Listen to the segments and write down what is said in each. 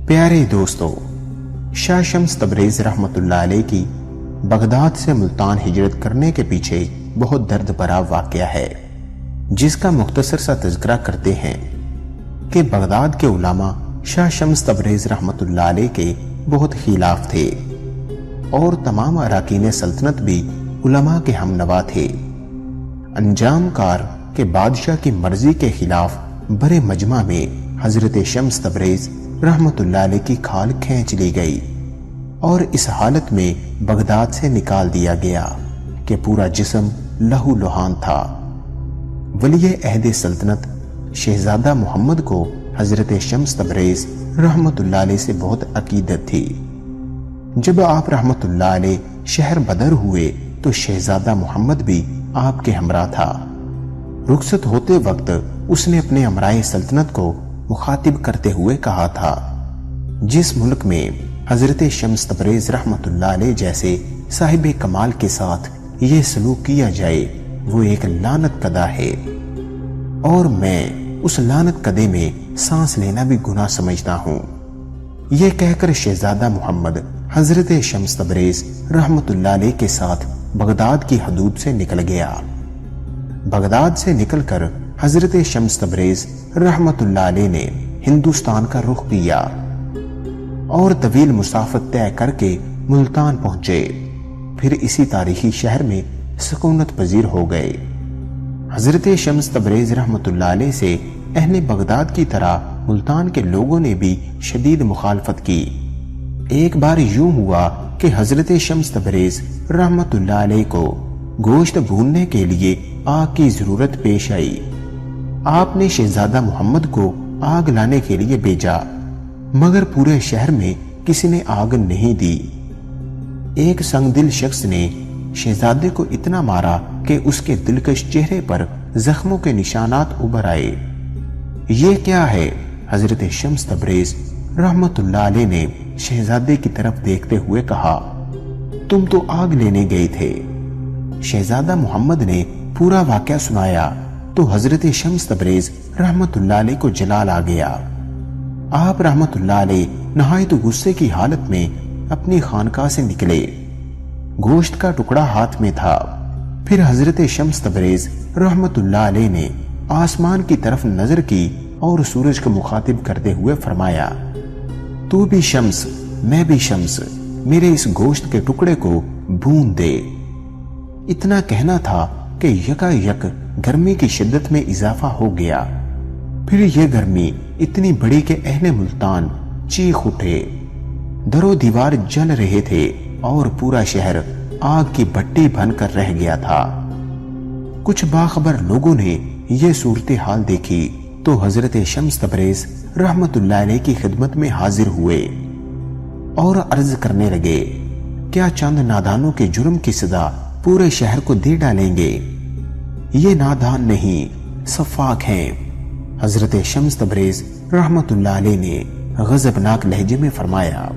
پیارے دوستو، شاہ شمس تبریز رحمت اللہ علیہ کی بغداد سے ملتان ہجرت کرنے کے پیچھے بہت درد بھرا واقعہ ہے، جس کا مختصر سا تذکرہ کرتے ہیں کہ بغداد کے علماء شاہ شمس تبریز رحمت اللہ علیہ کے بہت خلاف تھے اور تمام اراکین سلطنت بھی علماء کے ہم نوا تھے۔ انجام کار کے بادشاہ کی مرضی کے خلاف بڑے مجمع میں حضرت شمس تبریز رحمت اللہ علیہ کی کھال کھینچ لی گئی اور اس حالت میں بغداد سے نکال دیا گیا کہ پورا جسم لہو لہان تھا۔ ولی عہد سلطنت شہزادہ محمد کو حضرت شمس تبریز رحمت اللہ علیہ سے بہت عقیدت تھی۔ جب آپ رحمت اللہ علیہ شہر بدر ہوئے تو شہزادہ محمد بھی آپ کے ہمراہ تھا۔ رخصت ہوتے وقت اس نے اپنے امرائے سلطنت کو مخاطب کرتے ہوئے کہا تھا، جس ملک میں حضرت شمس تبریز رحمت اللہ علیہ جیسے صاحب کمال کے ساتھ یہ سلوک کیا جائے وہ ایک لعنت کدہ ہے، اور میں اس لعنت کدے میں سانس لینا بھی گناہ سمجھتا ہوں۔ یہ کہہ کر شہزادہ محمد حضرت شمس تبریز رحمت اللہ علیہ کے ساتھ بغداد کی حدود سے نکل گیا۔ بغداد سے نکل کر حضرت شمس تبریز رحمت اللہ علیہ نے ہندوستان کا رخ کیا اور طویل مسافت طے کر کے ملتان پہنچے، پھر اسی تاریخی شہر میں سکونت پذیر ہو گئے۔ حضرت شمس تبریز رحمت اللہ علیہ سے اہل بغداد کی طرح ملتان کے لوگوں نے بھی شدید مخالفت کی۔ ایک بار یوں ہوا کہ حضرت شمس تبریز رحمت اللہ علیہ کو گوشت بھوننے کے لیے آگ کی ضرورت پیش آئی۔ آپ نے شہزادہ محمد کو آگ لانے کے لیے بھیجا، مگر پورے شہر میں کسی نے آگ نہیں دی۔ ایک سنگ دل شخص نے شہزادے کو اتنا مارا کہ اس کے دلکش چہرے پر زخموں کے نشانات ابھر آئے۔ یہ کیا ہے؟ حضرت شمس تبریز رحمت اللہ علیہ نے شہزادے کی طرف دیکھتے ہوئے کہا، تم تو آگ لینے گئے تھے۔ شہزادہ محمد نے پورا واقعہ سنایا تو حضرت شمس تبریز رحمت اللہ علیہ کو جلال آ گیا۔ آپ رحمت اللہ علیہ نہایت غصے کی حالت میں اپنی خانقاہ سے نکلے۔ گوشت کا ٹکڑا ہاتھ میں تھا۔ پھر حضرت شمس تبریز رحمت اللہ علیہ نے آسمان کی طرف نظر کی اور سورج کو مخاطب کرتے ہوئے فرمایا، تو بھی شمس میں بھی شمس، میرے اس گوشت کے ٹکڑے کو بھون دے۔ اتنا کہنا تھا کہ یکا یک گرمی کی شدت میں اضافہ ہو گیا۔ پھر یہ گرمی اتنی بڑی کہ اہل ملتان چیخ اٹھے۔ در و دیوار جل رہے تھے اور پورا شہر آگ کی بھٹی بن کر رہ گیا تھا۔ کچھ باخبر لوگوں نے یہ صورتحال دیکھی تو حضرت شمس تبریز رحمت اللہ علیہ کی خدمت میں حاضر ہوئے اور عرض کرنے لگے، کیا چند نادانوں کے جرم کی سزا پورے شہر کو دے ڈالیں گے؟ یہ نادان نہیں، سفاک ہیں۔ حضرت شمس تبریز رحمت اللہ علیہ نے غضبناک لہجے میں فرمایا،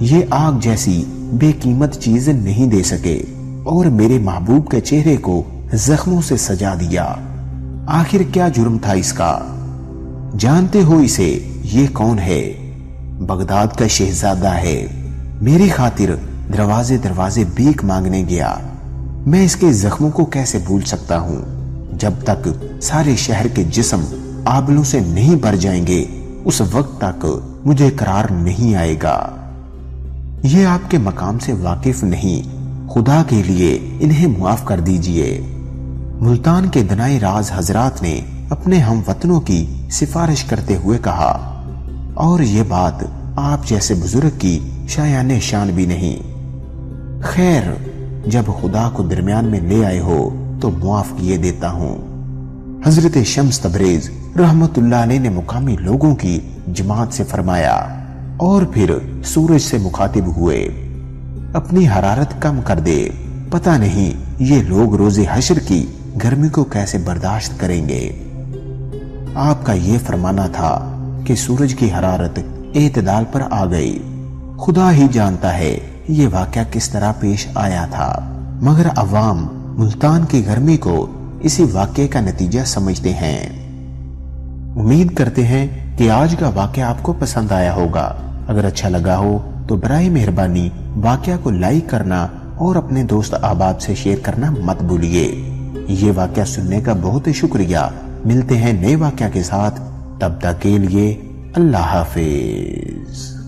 یہ آگ جیسی بے قیمت چیز نہیں دے سکے اور میرے محبوب کے چہرے کو زخموں سے سجا دیا۔ آخر کیا جرم تھا اس کا؟ جانتے ہو اسے؟ یہ کون ہے؟ بغداد کا شہزادہ ہے۔ میری خاطر دروازے دروازے بھیک مانگنے گیا۔ میں اس کے زخموں کو کیسے بھول سکتا ہوں؟ جب تک سارے شہر کے جسم آبلوں سے نہیں بھر جائیں گے اس وقت تک مجھے قرار نہیں آئے گا۔ یہ آپ کے مقام سے واقف نہیں، خدا کے لیے انہیں معاف کر دیجئے۔ ملتان کے دنائے راز حضرات نے اپنے ہم وطنوں کی سفارش کرتے ہوئے کہا، اور یہ بات آپ جیسے بزرگ کی شایان شان بھی نہیں۔ خیر، جب خدا کو درمیان میں لے آئے ہو تو معاف کیے دیتا ہوں۔ حضرت شمس تبریز رحمت اللہ علیہ نے مقامی لوگوں کی جماعت سے فرمایا اور پھر سورج سے مخاطب ہوئے، اپنی حرارت کم کر دے، پتہ نہیں یہ لوگ روز حشر کی گرمی کو کیسے برداشت کریں گے۔ آپ کا یہ فرمانا تھا کہ سورج کی حرارت اعتدال پر آ گئی۔ خدا ہی جانتا ہے یہ واقعہ کس طرح پیش آیا تھا، مگر عوام ملتان کی گرمی کو اسی واقعے کا نتیجہ سمجھتے ہیں۔ امید کرتے ہیں کہ آج کا واقعہ آپ کو پسند آیا ہوگا۔ اگر اچھا لگا ہو تو برائے مہربانی واقعہ کو لائک کرنا اور اپنے دوست احباب سے شیئر کرنا مت بھولیے۔ یہ واقعہ سننے کا بہت شکریہ۔ ملتے ہیں نئے واقعہ کے ساتھ، تب تک کے لیے اللہ حافظ۔